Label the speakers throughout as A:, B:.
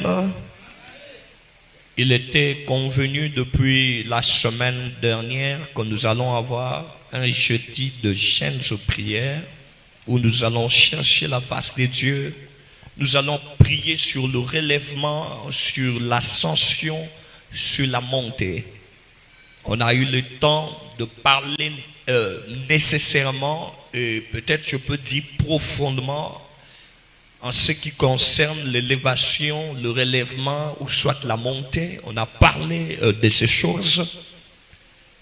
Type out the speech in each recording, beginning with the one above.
A: Amen. Il était convenu depuis la semaine dernière que nous allons avoir un jeudi de jeûne de prière où nous allons chercher la face de Dieu. Nous allons prier sur le relèvement, sur l'ascension, sur la montée. On a eu le temps de parler nécessairement et peut-être je peux dire profondément en ce qui concerne l'élévation, le relèvement ou soit la montée. On a parlé de ces choses.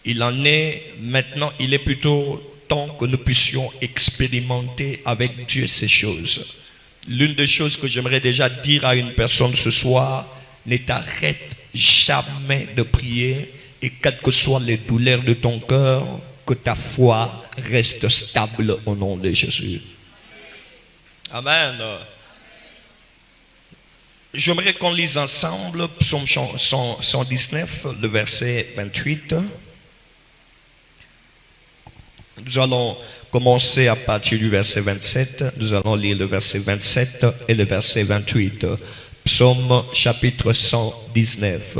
A: Il en est maintenant, il est plutôt temps que nous puissions expérimenter avec Dieu ces choses. L'une des choses que j'aimerais déjà dire à une personne ce soir, ne t'arrête jamais de prier et quelles que soient les douleurs de ton cœur, que ta foi reste stable au nom de Jésus. Amen. J'aimerais qu'on lise ensemble Psaume 119, le verset 28. Nous allons commencer à partir du verset 27. Nous allons lire le verset 27 et le verset 28. Psaume chapitre 119.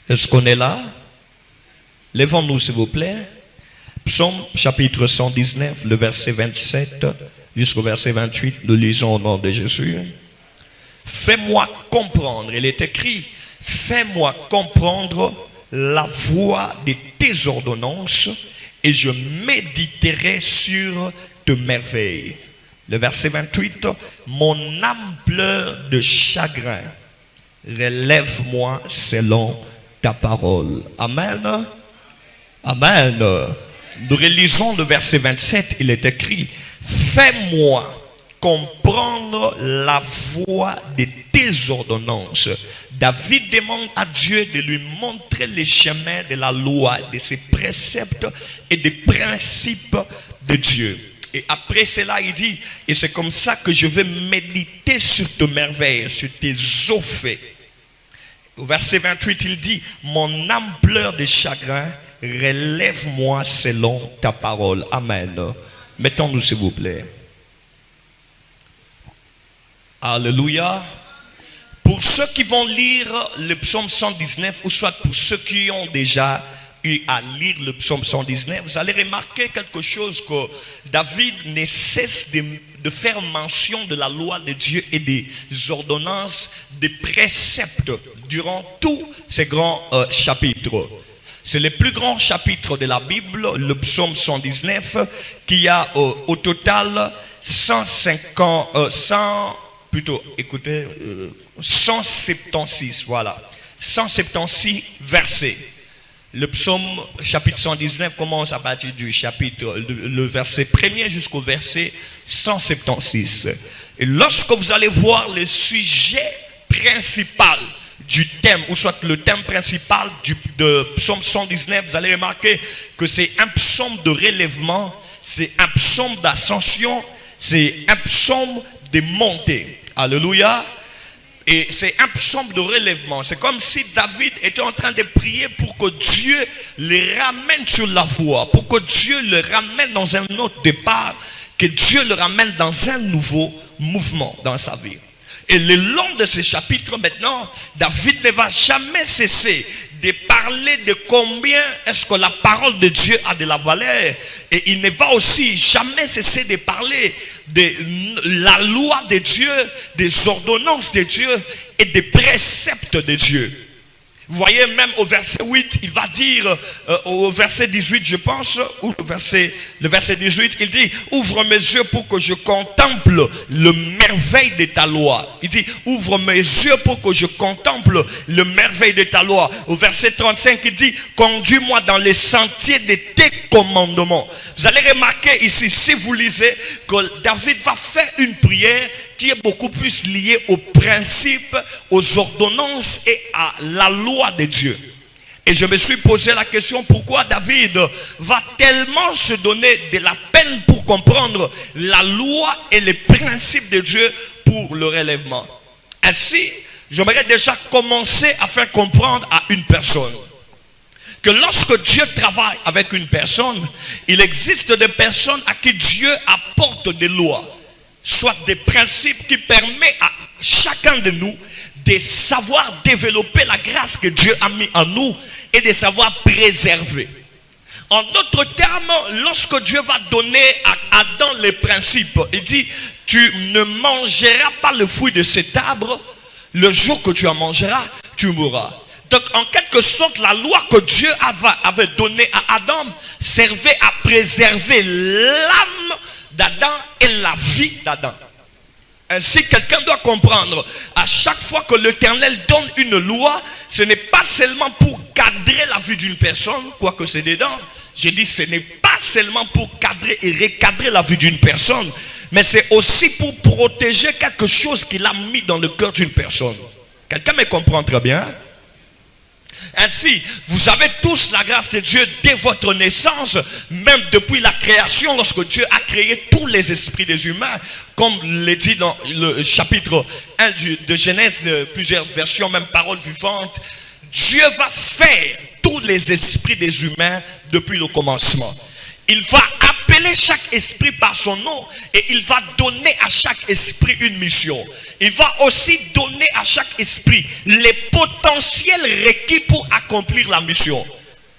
A: Est-ce qu'on est là? Lèvons-nous s'il vous plaît. Psaume chapitre 119, le verset 27 jusqu'au verset 28. Nous lisons au nom de Jésus. Fais-moi comprendre. Il est écrit, fais-moi comprendre la voie de tes ordonnances et je méditerai sur tes merveilles. Le verset 28, mon âme pleure de chagrin, relève-moi selon ta parole. Amen. Amen. Nous relisons le verset 27, il est écrit, fais-moi comprendre la voie de tes ordonnances. David demande à Dieu de lui montrer les chemins de la loi, de ses préceptes et des principes de Dieu. Et après cela, il dit, et c'est comme ça que je vais méditer sur tes merveilles, sur tes eaux faits. Au verset 28, il dit, mon âme pleure de chagrin, relève-moi selon ta parole. Amen. Mettons-nous s'il vous plaît. Alléluia. Pour ceux qui vont lire le psaume 119, ou soit pour ceux qui ont déjà eu à lire le psaume 119, vous allez remarquer quelque chose que David ne cesse de faire mention de la loi de Dieu et des ordonnances, des préceptes durant tous ces grands chapitres. C'est le plus grand chapitre de la Bible, le psaume 119, qui a au total 176, voilà, 176 versets. Le psaume chapitre 119 commence à partir du chapitre, le verset 1er jusqu'au verset 176. Et lorsque vous allez voir le sujet principal du thème, ou soit le thème principal de psaume 119, vous allez remarquer que c'est un psaume de relèvement, c'est un psaume d'ascension, c'est un psaume de montée. Alléluia. Et c'est un psaume de relèvement. C'est comme si David était en train de prier pour que Dieu le ramène sur la voie, pour que Dieu le ramène dans un autre départ, que Dieu le ramène dans un nouveau mouvement dans sa vie. Et le long de ce chapitre maintenant, David ne va jamais cesser de parler de combien est-ce que la parole de Dieu a de la valeur. Et il ne va aussi jamais cesser de parler de la loi de Dieu, des ordonnances de Dieu et des préceptes de Dieu. Vous voyez, même au verset 8, il va dire, au verset 18 je pense, ou le verset 18, il dit, ouvre mes yeux pour que je contemple le merveille de ta loi. Il dit, ouvre mes yeux pour que je contemple le merveille de ta loi. Au verset 35, il dit, conduis-moi dans les sentiers de tes commandements. Vous allez remarquer ici, si vous lisez, que David va faire une prière qui est beaucoup plus liée aux principes, aux ordonnances et à la loi de Dieu. Et je me suis posé la question, pourquoi David va tellement se donner de la peine pour comprendre la loi et les principes de Dieu pour le relèvement. Ainsi, j'aimerais déjà commencer à faire comprendre à une personne que lorsque Dieu travaille avec une personne, il existe des personnes à qui Dieu apporte des lois. soit des principes qui permettent à chacun de nous de savoir développer la grâce que Dieu a mis en nous et de savoir préserver. En d'autres termes, lorsque Dieu va donner à Adam les principes, il dit, tu ne mangeras pas le fruit de cet arbre, le jour que tu en mangeras, tu mourras. Donc, en quelque sorte, la loi que Dieu avait donnée à Adam servait à préserver l'âme d'Adam et la vie d'Adam. Ainsi, quelqu'un doit comprendre, à chaque fois que l'Éternel donne une loi, ce n'est pas seulement pour cadrer la vie d'une personne, quoique c'est dedans. J'ai dit, ce n'est pas seulement pour cadrer et recadrer la vie d'une personne, mais c'est aussi pour protéger quelque chose qu'il a mis dans le cœur d'une personne. Quelqu'un me comprend très bien? Ainsi, vous avez tous la grâce de Dieu dès votre naissance, même depuis la création, lorsque Dieu a créé tous les esprits des humains, comme l'est dit dans le chapitre 1 de Genèse, plusieurs versions, même paroles vivantes. Dieu va faire tous les esprits des humains depuis le commencement. Il va appeler chaque esprit par son nom et il va donner à chaque esprit une mission. Il va aussi donner à chaque esprit les potentiels requis pour accomplir la mission.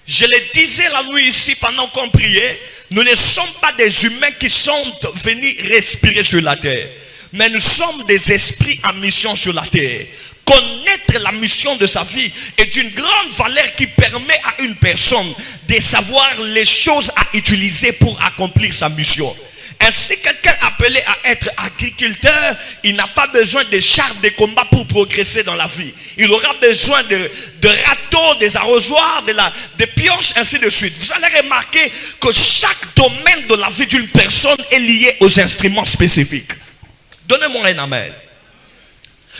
A: Je le disais la nuit ici pendant qu'on priait, nous ne sommes pas des humains qui sont venus respirer sur la terre, mais nous sommes des esprits en mission sur la terre. Connaître la mission de sa vie est d'une grande valeur qui permet à une personne de savoir les choses à utiliser pour accomplir sa mission. Ainsi, quelqu'un appelé à être agriculteur, il n'a pas besoin de chars de combat pour progresser dans la vie. Il aura besoin de râteaux, des arrosoirs, des pioches, ainsi de suite. Vous allez remarquer que chaque domaine de la vie d'une personne est lié aux instruments spécifiques. Donnez-moi un amen.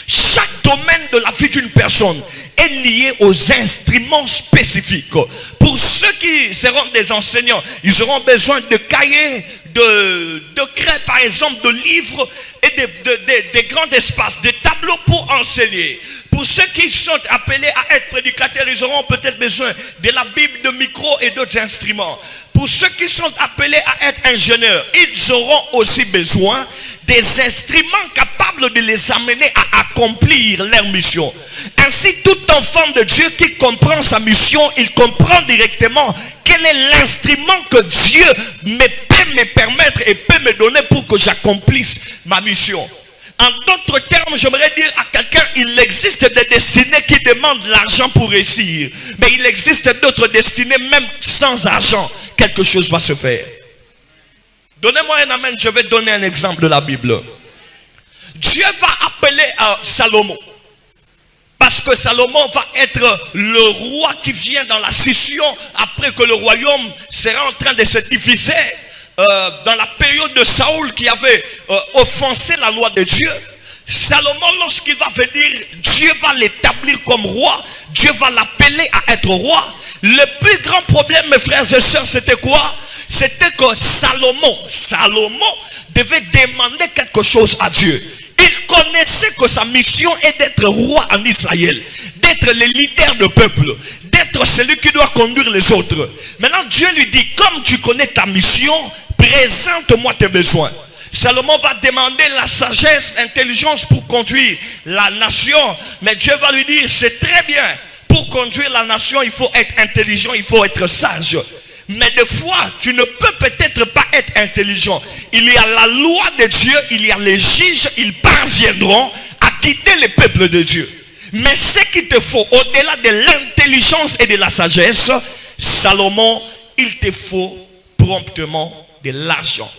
A: Chaque domaine de la vie d'une personne est lié aux instruments spécifiques. Pour ceux qui seront des enseignants, ils auront besoin de cahiers, de craies, par exemple, de livres et de grands espaces, de tableaux pour enseigner. Pour ceux qui sont appelés à être prédicateurs, ils auront peut-être besoin de la Bible, de micros et d'autres instruments. Pour ceux qui sont appelés à être ingénieurs, ils auront aussi besoin des instruments capables de les amener à accomplir leur mission. Ainsi, tout enfant de Dieu qui comprend sa mission, il comprend directement quel est l'instrument que Dieu peut me permettre et peut me donner pour que j'accomplisse ma mission. En d'autres termes, j'aimerais dire à quelqu'un, il existe des destinées qui demandent l'argent pour réussir. Mais il existe d'autres destinées, même sans argent, quelque chose va se faire. Donnez-moi un amen, je vais donner un exemple de la Bible. Dieu va appeler à Salomon. Parce que Salomon va être le roi qui vient dans la scission après que le royaume sera en train de se diviser. Dans la période de Saoul qui avait offensé la loi de Dieu, Salomon, lorsqu'il va venir, Dieu va l'établir comme roi, Dieu va l'appeler à être roi. Le plus grand problème, mes frères et sœurs, c'était quoi? C'était que Salomon devait demander quelque chose à Dieu. Il connaissait que sa mission est d'être roi en Israël, d'être le leader du peuple, d'être celui qui doit conduire les autres. Maintenant, Dieu lui dit, comme tu connais ta mission, présente-moi tes besoins. Salomon va demander la sagesse, l'intelligence pour conduire la nation. Mais Dieu va lui dire, c'est très bien. Pour conduire la nation, il faut être intelligent, il faut être sage. Mais des fois, tu ne peux peut-être pas être intelligent. Il y a la loi de Dieu, il y a les juges, ils parviendront à quitter le peuple de Dieu. Mais ce qu'il te faut, au-delà de l'intelligence et de la sagesse, Salomon, il te faut promptement de l'argent.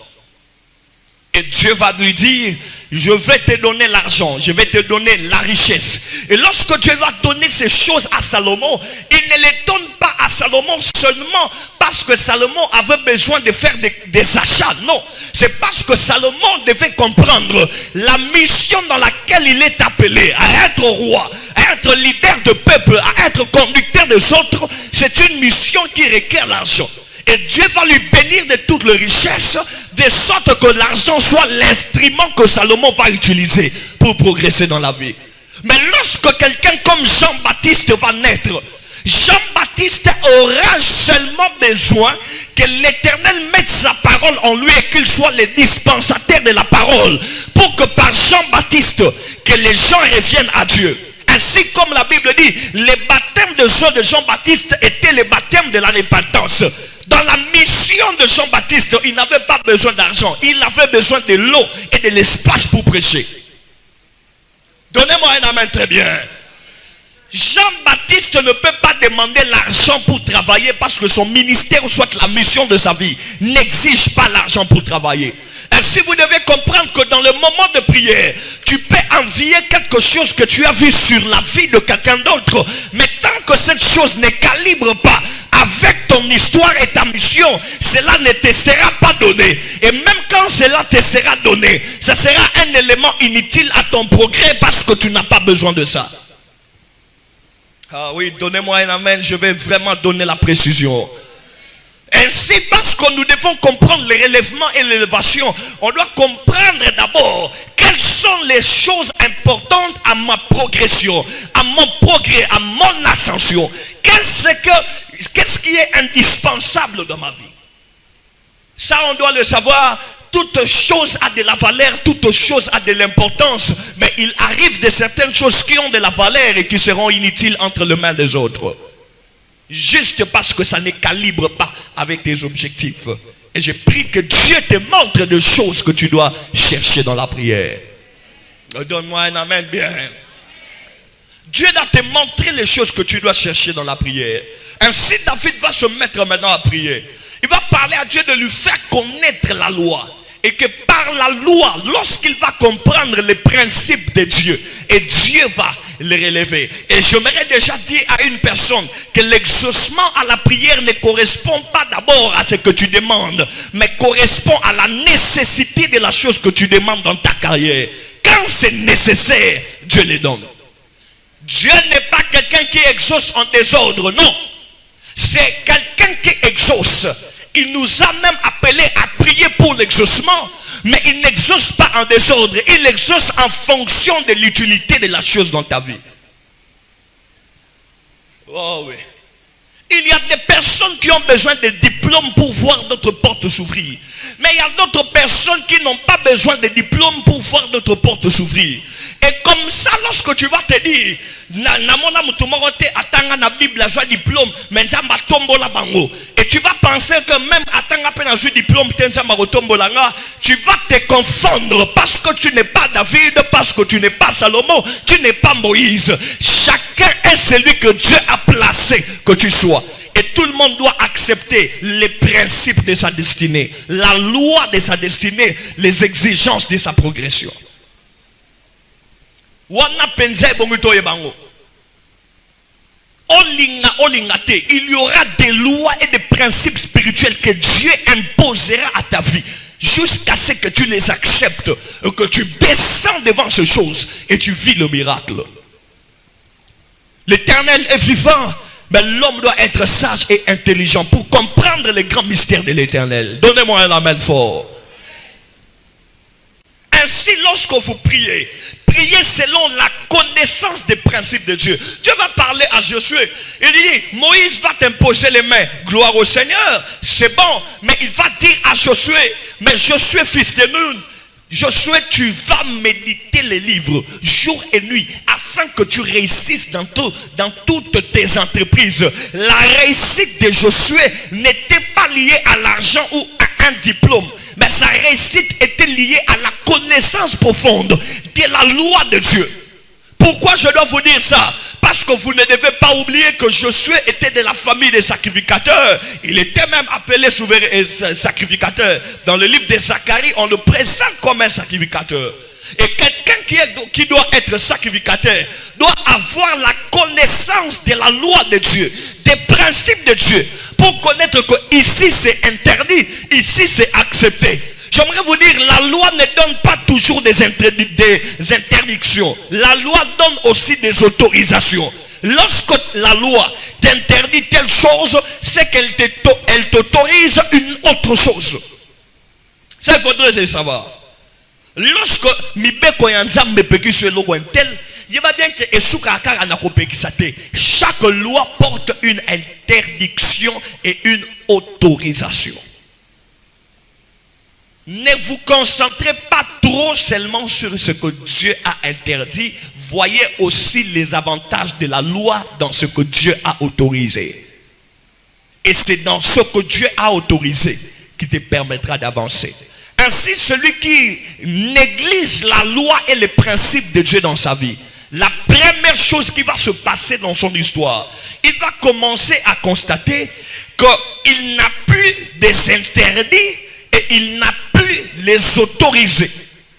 A: Et Dieu va lui dire, je vais te donner l'argent, je vais te donner la richesse. Et lorsque Dieu va donner ces choses à Salomon, il ne les donne pas à Salomon seulement parce que Salomon avait besoin de faire des achats. Non, c'est parce que Salomon devait comprendre la mission dans laquelle il est appelé à être roi, à être leader de peuple, à être conducteur des autres. C'est une mission qui requiert l'argent. Et Dieu va lui bénir de toutes les richesses, de sorte que l'argent soit l'instrument que Salomon va utiliser pour progresser dans la vie. Mais lorsque quelqu'un comme Jean-Baptiste va naître, Jean-Baptiste aura seulement besoin que l'Éternel mette sa parole en lui et qu'il soit le dispensateur de la parole pour que par Jean-Baptiste, que les gens reviennent à Dieu. Ainsi comme la Bible dit, les baptêmes de Jean-Baptiste étaient les baptêmes de la repentance. Dans la mission de Jean-Baptiste, il n'avait pas besoin d'argent. Il avait besoin de l'eau et de l'espace pour prêcher. Donnez-moi un amen très bien. Jean-Baptiste ne peut pas demander l'argent pour travailler parce que son ministère, soit la mission de sa vie, n'exige pas l'argent pour travailler. Ainsi, vous devez comprendre que dans le moment de prière, tu peux envier quelque chose que tu as vu sur la vie de quelqu'un d'autre. Mais tant que cette chose ne calibre pas avec ton histoire et ta mission, cela ne te sera pas donné. Et même quand cela te sera donné, ça sera un élément inutile à ton progrès parce que tu n'as pas besoin de ça. Ah oui, donnez-moi un amen, je vais vraiment donner la précision. Ainsi, parce que nous devons comprendre les relèvements et l'élévation, on doit comprendre d'abord quelles sont les choses importantes à ma progression, à mon progrès, à mon ascension. Qu'est-ce qui est indispensable dans ma vie? Ça, on doit le savoir. Toute chose a de la valeur, toute chose a de l'importance, mais il arrive de certaines choses qui ont de la valeur et qui seront inutiles entre les mains des autres. Juste parce que ça ne calibre pas avec tes objectifs. Et je prie que Dieu te montre des choses que tu dois chercher dans la prière. Donne-moi un amen bien. Dieu doit te montrer les choses que tu dois chercher dans la prière. Ainsi, David va se mettre maintenant à prier. Il va parler à Dieu de lui faire connaître la loi. Et que par la loi, lorsqu'il va comprendre les principes de Dieu, et Dieu va les relever. Et j'aimerais déjà dire à une personne que l'exaucement à la prière ne correspond pas d'abord à ce que tu demandes, mais correspond à la nécessité de la chose que tu demandes dans ta carrière. Quand c'est nécessaire, Dieu les donne. Dieu n'est pas quelqu'un qui exauce en désordre, non. C'est quelqu'un qui exauce. Il nous a même appelés à prier pour l'exaucement, mais il n'exauce pas en désordre. Il exauce en fonction de l'utilité de la chose dans ta vie. Oh oui. Il y a des personnes qui ont besoin de diplômes pour voir d'autres portes s'ouvrir. Mais il y a d'autres personnes qui n'ont pas besoin de diplômes pour voir d'autres portes s'ouvrir. Et comme ça, lorsque tu vas te dire, et tu vas penser que même tu vas te confondre parce que tu n'es pas David, parce que tu n'es pas Salomon, tu n'es pas Moïse. Chacun est celui que Dieu a placé que tu sois. Et tout le monde doit accepter les principes de sa destinée, la loi de sa destinée, les exigences de sa progression. Il y aura des lois et des principes spirituels que Dieu imposera à ta vie jusqu'à ce que tu les acceptes et que tu descends devant ces choses et tu vis le miracle. L'Éternel est vivant, mais l'homme doit être sage et intelligent pour comprendre les grands mystères de l'Éternel. Donnez-moi un amen fort. Ainsi, lorsque vous priez, priez selon la connaissance des principes de Dieu. Dieu va parler à Josué. Il dit, Moïse va t'imposer les mains. Gloire au Seigneur. C'est bon. Mais il va dire à Josué, mais Josué, fils de Nun, Josué, tu vas méditer les livres jour et nuit afin que tu réussisses dans toutes tes entreprises. La réussite de Josué n'était pas liée à l'argent ou à un diplôme. Mais sa réussite était liée à la connaissance profonde de la loi de Dieu. Pourquoi je dois vous dire ça? Parce que vous ne devez pas oublier que Josué était de la famille des sacrificateurs. Il était même appelé sacrificateur. Dans le livre de Zacharie, on le présente comme un sacrificateur. Et quelqu'un qui doit être sacrificateur doit avoir la connaissance de la loi de Dieu, des principes de Dieu, pour connaître que ici c'est interdit, ici c'est accepté. J'aimerais vous dire, la loi ne donne pas toujours des interdictions. La loi donne aussi des autorisations. Lorsque la loi t'interdit telle chose, c'est qu'elle t'autorise une autre chose. Ça, il faudrait le savoir. Lorsque Mibeko Yanzam me pécu sur l'eau tel, Chaque loi porte une interdiction et une autorisation. Ne vous concentrez pas trop seulement sur ce que Dieu a interdit. Voyez aussi les avantages de la loi dans ce que Dieu a autorisé. Et c'est dans ce que Dieu a autorisé qui te permettra d'avancer. Ainsi, celui qui néglige la loi et les principes de Dieu dans sa vie, la première chose qui va se passer dans son histoire, il va commencer à constater qu'il n'a plus des interdits et il n'a plus les autorisés.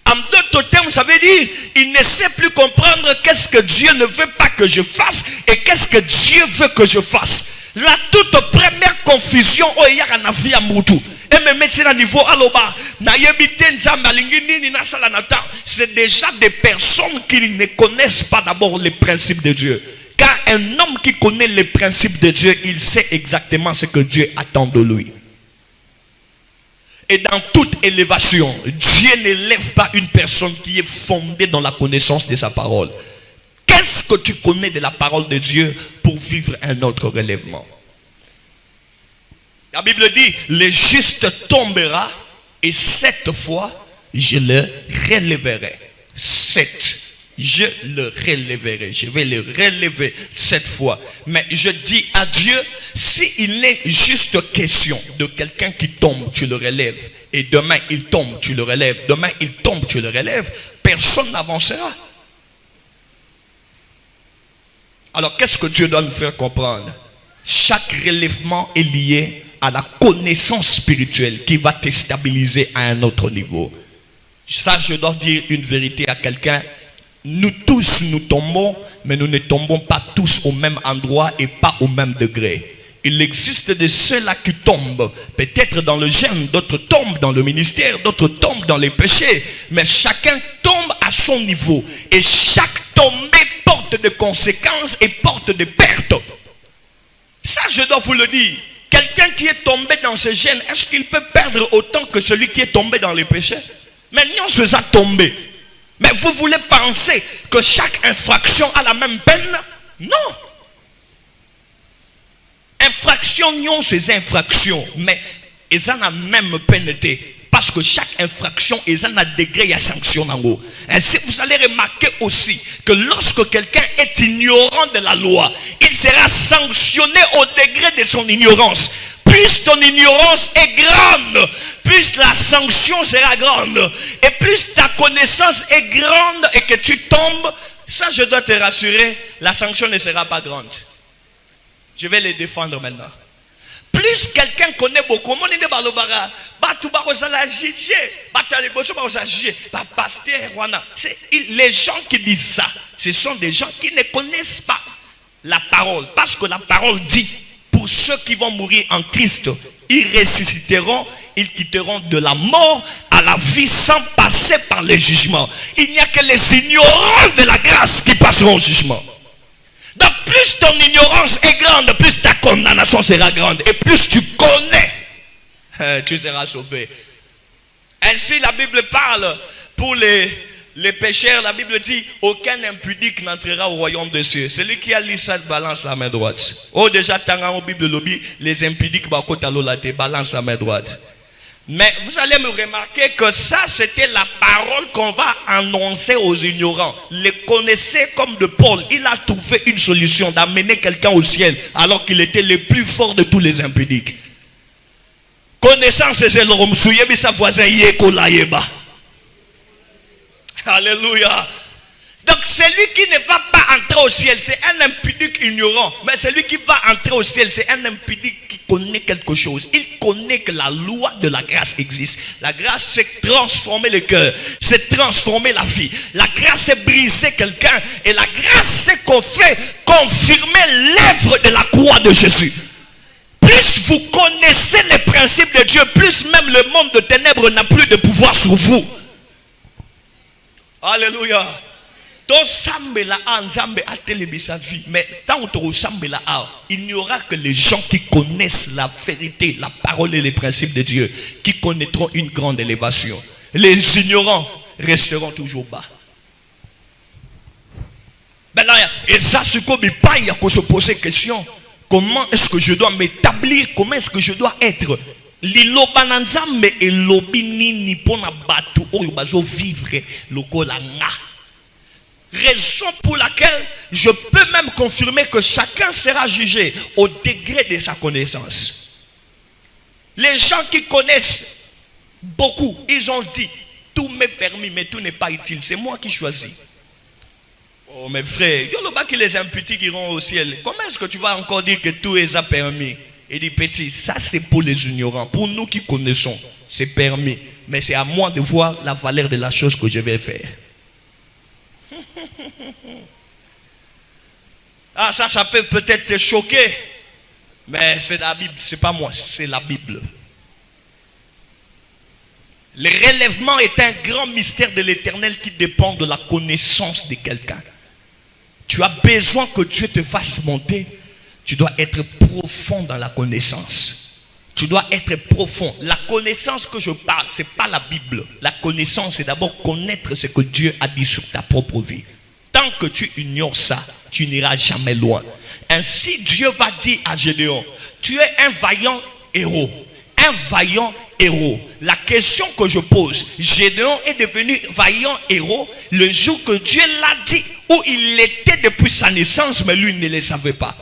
A: En d'autres termes, ça veut dire il ne sait plus comprendre qu'est-ce que Dieu ne veut pas que je fasse et qu'est-ce que Dieu veut que je fasse. La toute première confusion, c'est déjà des personnes qui ne connaissent pas d'abord les principes de Dieu. Car un homme qui connaît les principes de Dieu, il sait exactement ce que Dieu attend de lui. Et dans toute élévation, Dieu n'élève pas une personne qui est fondée dans la connaissance de sa parole. Qu'est-ce que tu connais de la parole de Dieu pour vivre un autre relèvement? La Bible dit, le juste tombera et 7 fois, je le relèverai. 7. Je le relèverai. Je vais le relever 7 fois. Mais je dis à Dieu, s'il est juste question de quelqu'un qui tombe, tu le relèves. Et demain il tombe, tu le relèves. Demain il tombe, tu le relèves. Personne n'avancera. Alors qu'est-ce que Dieu doit nous faire comprendre? Chaque relèvement est lié à la connaissance spirituelle qui va te stabiliser à un autre niveau. Ça, je dois dire une vérité à quelqu'un. Nous tous, nous tombons, mais nous ne tombons pas tous au même endroit et pas au même degré. Il existe de ceux-là qui tombent, peut-être dans le jeûne, d'autres tombent dans le ministère, d'autres tombent dans les péchés, mais chacun tombe à son niveau. Et chaque tombée porte des conséquences et porte des pertes. Ça, je dois vous le dire. Quelqu'un qui est tombé dans ce jeûne, est-ce qu'il peut perdre autant que celui qui est tombé dans les péchés? Mais non, ce a tombé. Mais vous voulez penser que chaque infraction a la même peine? Non. Infraction, non, c'est infraction. Mais ils ont la même peine. Parce que chaque infraction, ils ont un degré à sanction en haut. Ainsi, vous allez remarquer aussi que lorsque quelqu'un est ignorant de la loi, il sera sanctionné au degré de son ignorance. Plus ton ignorance est grande, plus la sanction sera grande. Et plus ta connaissance est grande et que tu tombes, ça je dois te rassurer, la sanction ne sera pas grande. Je vais les défendre maintenant. Plus quelqu'un connaît beaucoup, les gens qui disent ça, ce sont des gens qui ne connaissent pas la parole. Parce que la parole dit, pour ceux qui vont mourir en Christ, ils ressusciteront, ils quitteront de la mort à la vie sans passer par le jugement. Il n'y a que les ignorants de la grâce qui passeront au jugement. Donc plus ton ignorance est grande, plus ta condamnation sera grande. Et plus tu connais, tu seras sauvé. Ainsi la Bible parle pour les pécheurs. La Bible dit, aucun impudique n'entrera au royaume des cieux. Celui qui a lu ça balance la main droite. Oh déjà, dans la Bible, les impudiques balance la main droite. Mais vous allez me remarquer que ça, c'était la parole qu'on va annoncer aux ignorants. Les connaissez comme de Paul. Il a trouvé une solution d'amener quelqu'un au ciel alors qu'il était le plus fort de tous les impudiques. Connaissance, c'est l'homme souillé, mais sa voisin Yekolaïeba. Alléluia. Donc celui qui ne va pas entrer au ciel, c'est un impudique ignorant. Mais celui qui va entrer au ciel, c'est un impudique qui connaît quelque chose. Il connaît que la loi de la grâce existe. La grâce, c'est transformer le cœur, c'est transformer la vie. La grâce, c'est briser quelqu'un. Et la grâce, c'est qu'on fait confirmer l'œuvre de la croix de Jésus. Plus vous connaissez les principes de Dieu, plus même le monde de ténèbres n'a plus de pouvoir sur vous. Alléluia. Mais tant il n'y aura que les gens qui connaissent la vérité, la parole et les principes de Dieu qui connaîtront une grande élévation. Les ignorants resteront toujours bas. Ben là, et ça, c'est comme il paye à se poser question. Comment est-ce que je dois m'établir? Comment est-ce que je dois être? Lilo bananzambe et lobini ni pona batu oyo bazo vivre lokola nga. Raison pour laquelle je peux même confirmer que chacun sera jugé au degré de sa connaissance. Les gens qui connaissent beaucoup, ils ont dit tout m'est permis, mais tout n'est pas utile. C'est moi qui choisis. Oh mes frères, il y a qui les imputés qui iront au ciel. Comment est-ce que tu vas encore dire que tout est permis? Il dit petit, ça c'est pour les ignorants. Pour nous qui connaissons, c'est permis. Mais c'est à moi de voir la valeur de la chose que je vais faire. Ah, ça peut peut-être te choquer. Mais c'est la Bible, c'est pas moi, c'est la Bible. Le relèvement est un grand mystère de l'Éternel qui dépend de la connaissance de quelqu'un. Tu as besoin que Dieu te fasse monter. Tu dois être profond dans la connaissance. Tu dois être profond. La connaissance que je parle, ce n'est pas la Bible. La connaissance, c'est d'abord connaître ce que Dieu a dit sur ta propre vie. Tant que tu ignores ça, tu n'iras jamais loin. Ainsi, Dieu va dire à Gédéon, tu es un vaillant héros. Un vaillant héros. La question que je pose, Gédéon est devenu vaillant héros le jour que Dieu l'a dit, où il était depuis sa naissance, mais lui ne le savait pas.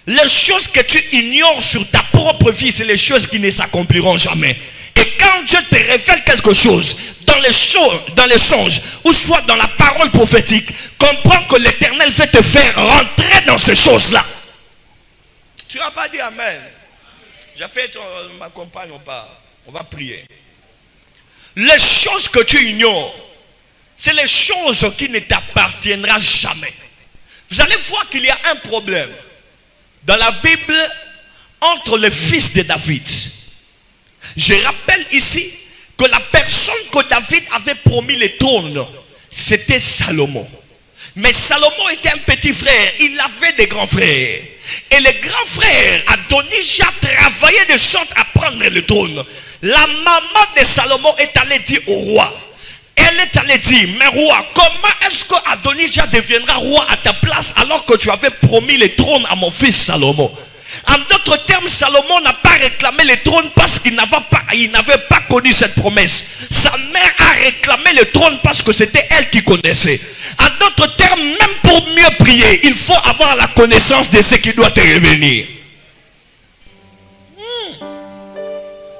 A: Les choses que tu ignores sur ta propre vie, c'est les choses qui ne s'accompliront jamais. Et quand Dieu te révèle quelque chose, dans les songes, ou soit dans la parole prophétique, comprends que l'Éternel veut te faire rentrer dans ces choses-là. Tu n'as pas dit Amen. J'ai fait ma compagne, on va prier. Les choses que tu ignores, c'est les choses qui ne t'appartiendront jamais. Vous allez voir qu'il y a un problème dans la Bible entre les fils de David. Je rappelle ici que la personne que David avait promis le trône, c'était Salomon. Mais Salomon était un petit frère, il avait des grands frères. Et le grand frère Adonijah travaillait de sorte à prendre le trône. La maman de Salomon est allée dire au roi. Elle est allée dire, mais roi, comment est-ce que Adonijah deviendra roi à ta place alors que tu avais promis le trône à mon fils Salomon? En d'autres termes, Salomon n'a pas réclamé le trône parce qu'il n'avait pas connu cette promesse. Sa mère a réclamé le trône parce que c'était elle qui connaissait. En d'autres termes, même pour mieux prier, il faut avoir la connaissance de ce qui doit te revenir.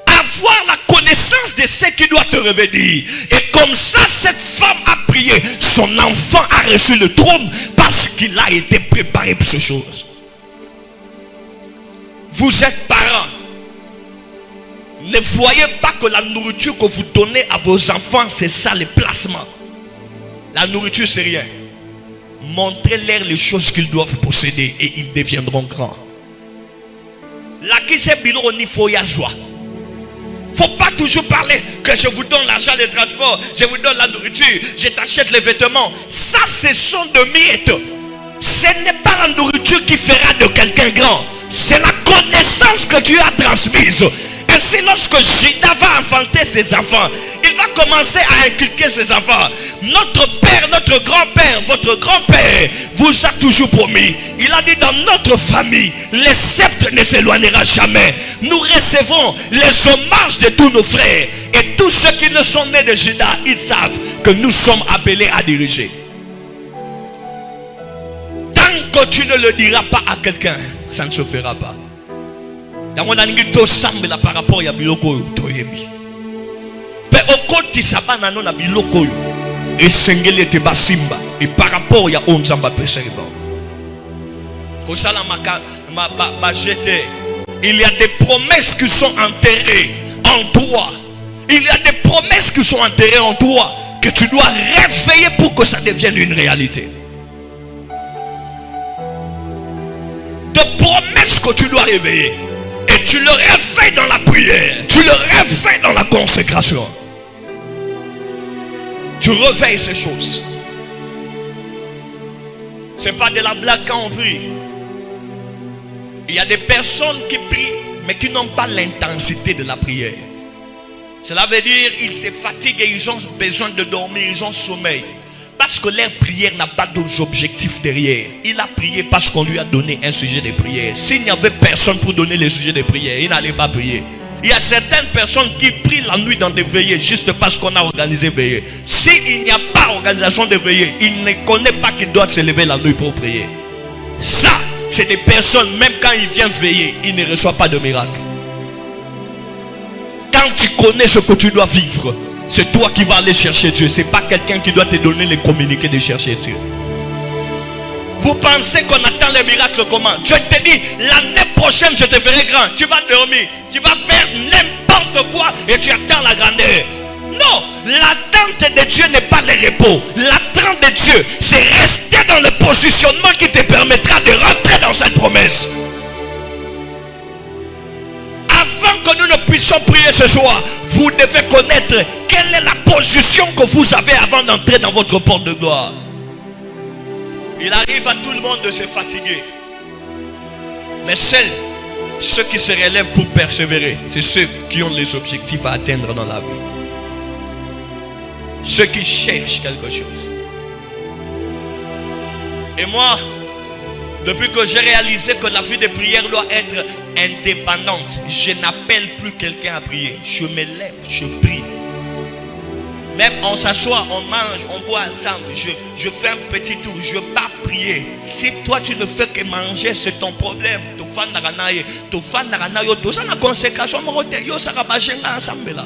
A: Avoir la connaissance de ce qui doit te revenir. Et comme ça, cette femme a prié. Son enfant a reçu le trône parce qu'il a été préparé pour ces choses. Vous êtes parents. Ne voyez pas que la nourriture que vous donnez à vos enfants, c'est ça le placement. La nourriture, c'est rien. Montrez-leur les choses qu'ils doivent posséder et ils deviendront grands. La qui c'est bilo ni faut y joie. Faut pas toujours parler que je vous donne l'argent de transport, je vous donne la nourriture, je t'achète les vêtements. Ça, ce sont de miettes. Ce n'est pas la nourriture qui fera de quelqu'un grand. C'est la connaissance que Dieu a transmise. Ainsi, lorsque Judas va enfanter ses enfants, il va commencer à inculquer ses enfants. Notre père, notre grand-père, votre grand-père vous a toujours promis. Il a dit dans notre famille, le sceptre ne s'éloignera jamais. Nous recevons les hommages de tous nos frères. Et tous ceux qui ne sont nés de Judas, ils savent que nous sommes appelés à diriger. Tant que tu ne le diras pas à quelqu'un, ça ne se fera pas. Par rapport à biloko toyebi. Pe okoti sabana no na biloko yo. Esengele te basimba. Et par rapport à onzamba peseriba. Kosala ma jeté. Il y a des promesses qui sont enterrées en toi. Il y a des promesses qui sont enterrées en toi que tu dois réveiller pour que ça devienne une réalité. De promesses que tu dois réveiller. Et tu le réveilles dans la prière. Tu le réveilles dans la consécration. Tu réveilles ces choses. Ce n'est pas de la blague quand on prie. Il y a des personnes qui prient, mais qui n'ont pas l'intensité de la prière. Cela veut dire qu'ils se fatiguent et ils ont besoin de dormir, ils ont sommeil. Parce que leur prière n'a pas d'objectifs derrière. Il a prié parce qu'on lui a donné un sujet de prière. S'il n'y avait personne pour donner les sujets de prière, il n'allait pas prier. Il y a certaines personnes qui prient la nuit dans des veillées juste parce qu'on a organisé veillées. S'il n'y a pas d'organisation de veillées, il ne connaît pas qu'il doit se lever la nuit pour prier. Ça, c'est des personnes, même quand il vient veiller, il ne reçoit pas de miracle. Quand tu connais ce que tu dois vivre, c'est toi qui vas aller chercher Dieu. Ce n'est pas quelqu'un qui doit te donner les communiqués de chercher Dieu. Vous pensez qu'on attend les miracles comment? Dieu te dit, l'année prochaine je te ferai grand. Tu vas dormir, tu vas faire n'importe quoi et tu attends la grandeur. Non, l'attente de Dieu n'est pas le repos. L'attente de Dieu, c'est rester dans le positionnement qui te permettra de rentrer dans cette promesse. Avant que nous ne puissions prier ce soir, vous devez connaître quelle est la position que vous avez avant d'entrer dans votre porte de gloire. Il arrive à tout le monde de se fatiguer. Mais ceux qui se relèvent pour persévérer, c'est ceux qui ont les objectifs à atteindre dans la vie. Ceux qui cherchent quelque chose. Et moi, depuis que j'ai réalisé que la vie de prière doit être indépendante, je n'appelle plus quelqu'un à prier. Je me lève, je prie. Même on s'assoit, on mange, on boit ensemble. Je fais un petit tour, je ne vais pas prier. Si toi tu ne fais que manger, c'est ton problème. Tu fais la consécration, ensemble là.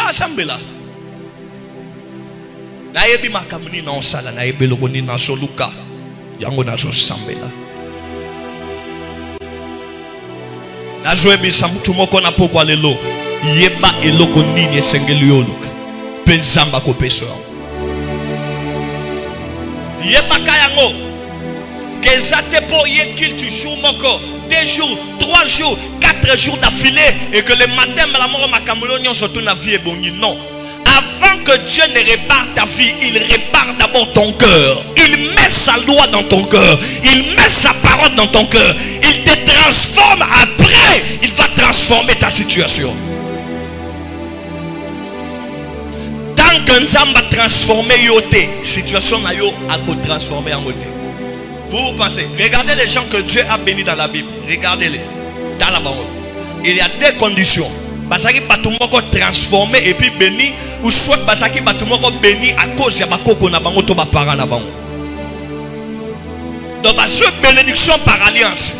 A: Ensemble là. Na yebi makamuni na osala na yebi lokoni na soluka yango na zosambela na zoebi samutu moko na pokwa lelo yeba eloko nini esengeli yoluka penzamba ko peso yeba kayango kezate po yekil toujours moko 2 jours 3 jours 4 jours d'affilée et que le matin la mort makamulo nyon surtout na vie ebongi. Non. Avant que Dieu ne répare ta vie, il répare d'abord ton cœur. Il met sa loi dans ton cœur. Il met sa parole dans ton cœur. Il te transforme. Après, il va transformer ta situation. Tant qu'un homme va transformer yoté, situation na yo a transformer en yoté. Vous pensez, regardez les gens que Dieu a bénis dans la Bible. Regardez-les dans la parole. Il y a 2 conditions. Basaki batumoko transformé et puis béni, ou soit basaki batumoko béni à cause de bakoko na bango to ba parents na bango. Donc baso bénédiction par alliance.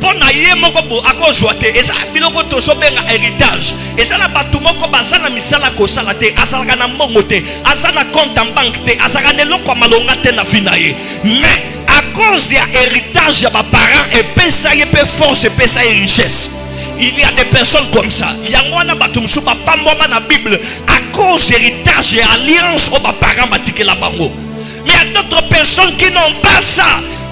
A: Pour na yé moko bo à cause joité et ça biloko to so benga héritage. Et ça na batumoko basana misala ko sala te asala na mongo te, asala compte en banque te, asala ne loko malonga te na finaye. Mais à cause de héritage ya ba parents et pesa yé pe force et pesa yé richesse. Il y a des personnes comme ça. Il y a moi batumsu ba pamboma na Bible à cause d'héritage et alliance au parents batike la bango. Mais il y a d'autres personnes qui n'ont pas ça,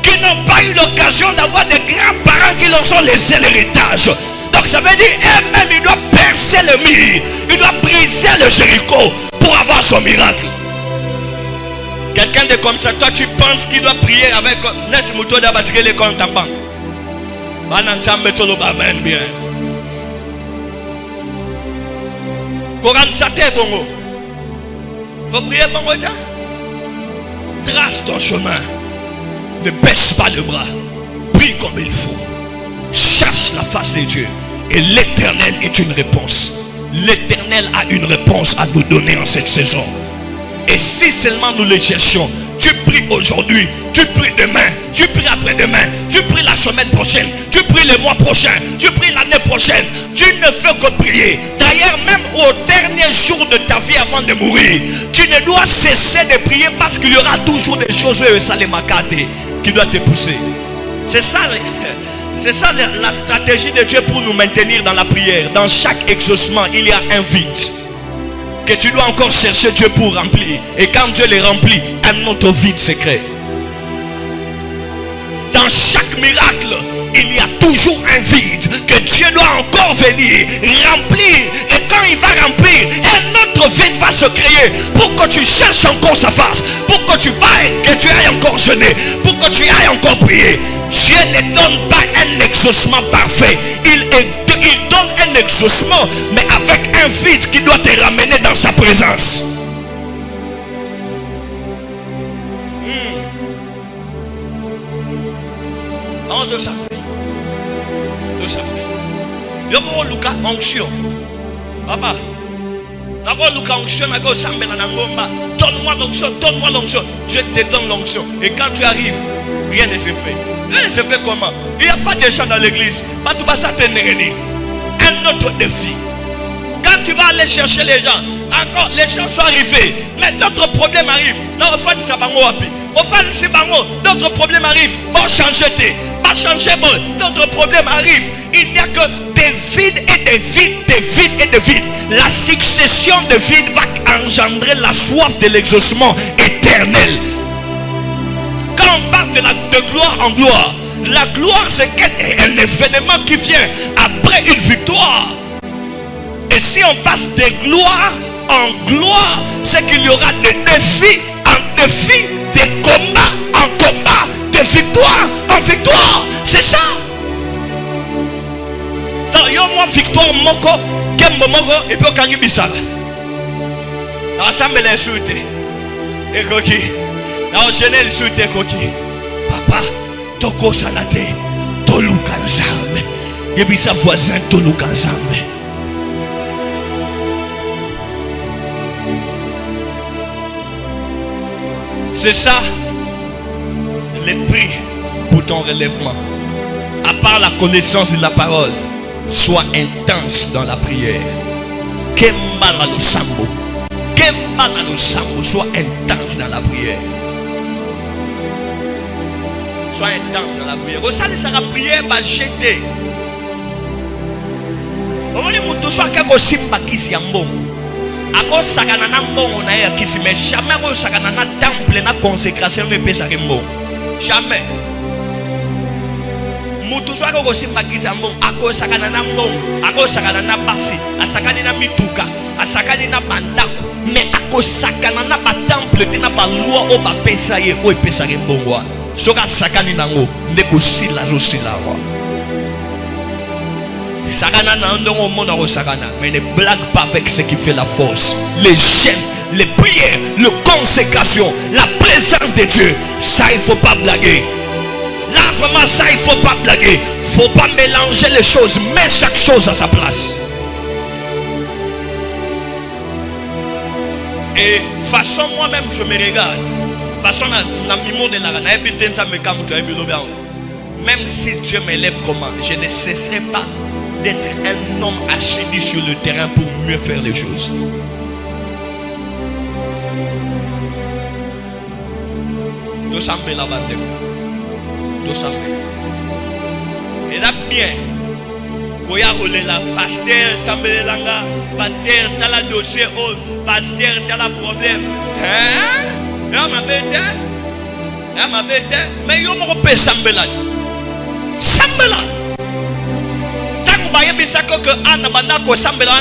A: qui n'ont pas eu l'occasion d'avoir des grands-parents qui leur ont laissé l'héritage. Donc ça veut dire eux-mêmes ils doivent percer le mur, ils doivent briser le Jéricho pour avoir son miracle. Quelqu'un de comme ça, toi tu penses qu'il doit prier avec net muto da batike les comptes en banque. Banantambe tolo ba amen bien. Coran Sate Bongo. Vous priez Bongo. Trace ton chemin. Ne baisse pas le bras. Prie comme il faut. Cherche la face de Dieu. Et l'Éternel est une réponse. L'Éternel a une réponse à nous donner en cette saison. Et si seulement nous les cherchons, tu pries aujourd'hui, tu pries demain, tu pries après-demain, tu pries la semaine prochaine, tu pries le mois prochain, tu pries l'année prochaine. Tu ne fais que prier. D'ailleurs, même au dernier jour de ta vie avant de mourir, tu ne dois cesser de prier parce qu'il y aura toujours des choses qui doivent te pousser. C'est ça la stratégie de Dieu pour nous maintenir dans la prière. Dans chaque exaucement, il y a un vide que tu dois encore chercher Dieu pour remplir. Et quand Dieu les remplit, un autre vide se crée. Dans chaque miracle, il y a toujours un vide que Dieu doit encore venir remplir. Et quand il va remplir, un autre vide va se créer pour que tu cherches encore sa face, pour que tu ailles encore jeûner, pour que tu ailles encore prier. Dieu ne donne pas un exaucement parfait. Il il donne un exaucement, mais avec un vide qui doit te ramener dans sa présence. On doit savoir. Yo ko luka onction. Papa. D'abord luka onction na ko sambela na ngomba. Donne-moi l'onction, donne-moi l'onction. Dieu te donne l'onction. Et quand tu arrives, rien ne se fait. Rien ne se fait comment? Il n'y a pas de gens dans l'église. Pas tout ça te néréni. Un autre défi. Quand tu vas aller chercher les gens, encore les gens sont arrivés, mais d'autres problèmes arrivent. Non, au fait, ça va d'autres problèmes arrivent. Bon, changer, pas changer, bon, d'autres problèmes arrivent. Il n'y a que des vides et des vides, des vides et des vides. La succession de vides va engendrer la soif de l'exaucement éternel. Quand on parle de gloire en gloire, la gloire c'est un événement qui vient après une victoire. Et si on passe de gloire en gloire, c'est qu'il y aura des défis en défis, des combats en combat, de victoire en victoire. C'est ça. Non, il y a moins victoire moko, kembo moko, et puis au bisala. Ensemble les souhaiter. Et coquille. Dans Genèse souhaiter coquille. Papa, toko salate, tolu kanzambe. Et puis sa voisin tolu kanzambe. C'est ça les prix pour ton relèvement. À part la connaissance de la parole, sois intense dans la prière. Sois intense dans la prière. Sois intense dans la prière. Vous savez, ça la prière va jeter. Vous voyez, vous soit quelque chose qui s'y bon. À cause de ça, mais jamais na temple na consécration ne peut s'arrêter. Jamais. Mutu soit ko simba kizambo ako sakana na mbongo ako sakana na basi asakani na mituka asakani na bandako mais ako sakana na ba temple te na ba loi o ba pesa ye o pesa ke mbongo soka sakani nango ndeko sila zo sila wa sakana na ndongo mona ko sakana mais ne blague pas avec ce qui fait la force. Les jeûnes, les prières, le consécration, la présence de Dieu, ça il faut pas blaguer. Là vraiment ça il faut pas blaguer. Faut pas mélanger les choses. Mets chaque chose à sa place. Et façon moi-même je me regarde. Façon même si Dieu m'élève comment, je ne cesserai pas d'être un homme assidu sur le terrain pour mieux faire les choses. Nous sommes là-bas. Et là bien, Koya Olela, pasteur, Sambelanga, pasteur, t'as la dossier, pasteur, t'as la problème. Hein? Ma bête, mais yo m'en paie Sambela. Sambela. Tant que baye bisako que Anna Banako Sambela,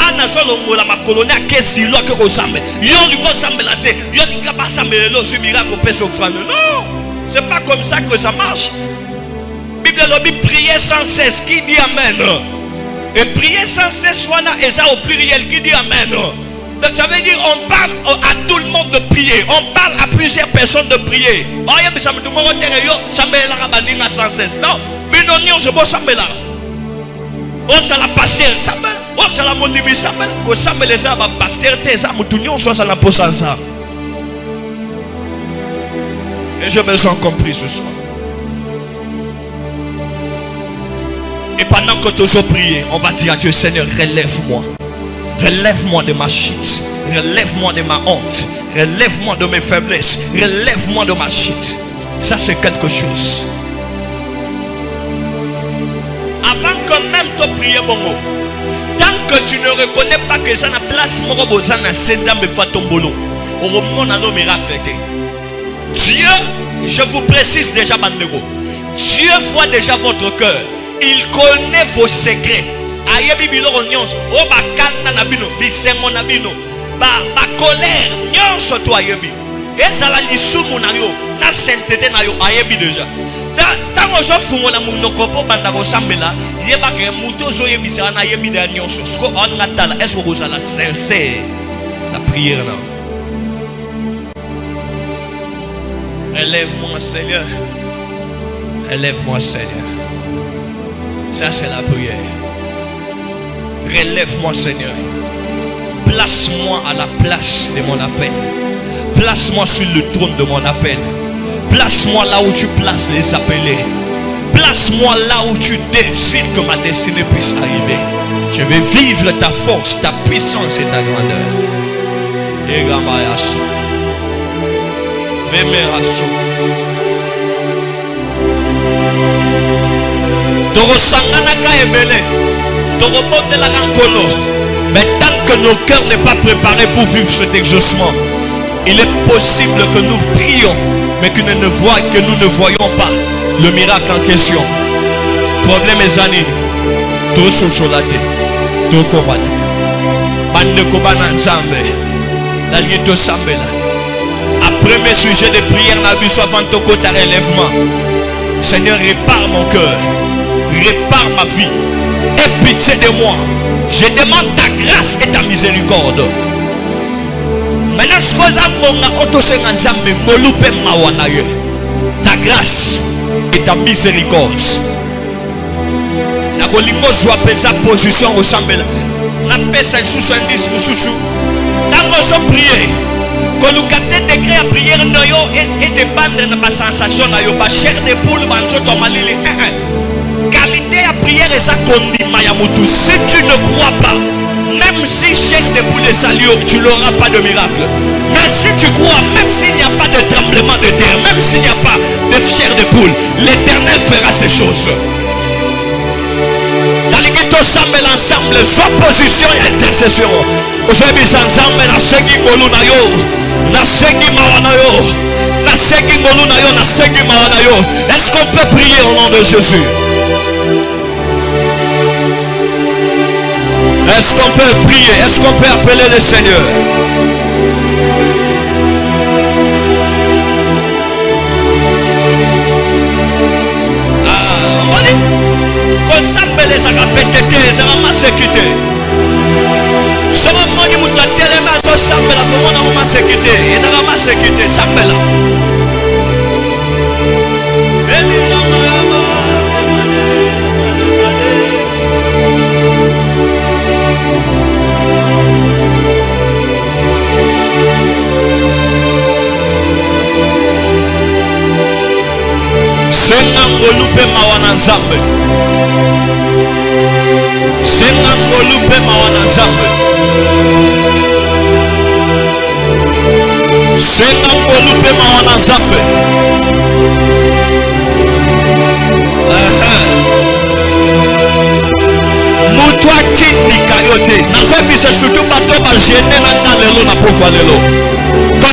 A: Anna solo mola ma colonia kesi lo que Sambela. Yo lui ko Sambela te, yo ni ka pas Sambela lo sur miracle pèse offrande. Non. C'est pas comme ça que ça marche. Bible lobby prier sans cesse qui dit amen. Et prier sans cesse soit là et ça au pluriel qui dit amen. Donc ça veut dire on parle à tout le monde de prier. On parle à plusieurs personnes de prier. Oh ya bisa tout le monde yo sambela rabaninga sans cesse. Non, mais non ni on se bo sambela. On se la pasteur sambela. On se la mondibi sambela. Ko sambela ça ba pasteur te ça mutunyo so ça la posa ça. Et je me sens compris ce soir. Et pendant que toujours prier, on va dire à Dieu, Seigneur, relève-moi. Relève-moi de ma chute. Relève-moi de ma honte. Relève-moi de mes faiblesses. Relève-moi de ma chute. Ça, c'est quelque chose. Avant que même tu pries, Bongo, tant que tu ne reconnais pas que ça n'a place, Dieu, je vous précise déjà, Bandego, Dieu voit déjà votre cœur. Il connaît vos secrets. Ayebi biloko nyonso o bakanda na bino bisengo na bino ba colère nyonso to ayebi ezala lisumu na yo na sainteté na yo ayebi déjà tant Tango je fungola munoko po banda ko sambela yeba ke muto zo yebisa na yebida nyonso sko on ngatala est-ce que vous allez sincère la prière là. Élève-moi Seigneur. Élève-moi Seigneur. Ça c'est la prière. Relève-moi Seigneur. Place-moi à la place de mon appel. Place-moi sur le trône de mon appel. Place-moi là où tu places les appelés. Place-moi là où tu décides que ma destinée puisse arriver. Je vais vivre ta force, ta puissance et ta grandeur. Et Gamayasu. Memerasu. Toro Sanganaka Ebele. Toro Mondela Rankolo. Mais tant que nos cœurs n'est pas préparés pour vivre cet exaucement, il est possible que nous prions, mais que nous ne voyons pas le miracle en question. Problème est ané. Tout sous-solate. Tout combattre. Bande Kobana Nzambe. L'allié Sambela. Après mes sujets de prière, n'a vu soit avant ton côté relèvement. Seigneur, répare mon cœur. Répare ma vie. Aie pitié de moi. Je demande ta grâce et ta miséricorde. Maintenant, ce que ta grâce et ta miséricorde. Na kolingo zo pensa position au sambela. Na pesa susu indice susu. Tango so prier. Quand nous captons degré à prière noyo et dépendre de ma sensation na yo ba chair de poule banjo to malili. Qualité à prière et ça condima ya mutu. Si tu ne crois pas, même si chair de poule est salio, tu n'auras pas de miracle. Mais si tu crois, même s'il n'y a pas de tremblement de terre, même s'il n'y a pas de chair de poule, l'Éternel fera ces choses. Ensemble, ensemble, soit position et intercession. Aujourd'hui, ensemble, na sengi molunayo, na sengi mawanayo, na sengi molunayo, na sengi mawanayo. Est-ce qu'on peut prier au nom de Jésus? Est-ce qu'on peut prier? Est-ce qu'on peut appeler le Seigneur? S'appeler ça va péter, ça va m'insécurité. Ça va m'ennuyer mon télé, mais ça s'appelle là pour moi dans ma sécurité. Ça va m'insécurité, ça fait là. Senangolupe mawana nzambe. Senangolupe mawana nzambe. Senangolupe mawana nzambe. Mutwa tindi kayote. Nasebi se surtout bato ba jeter na lelo na pokwa lelo.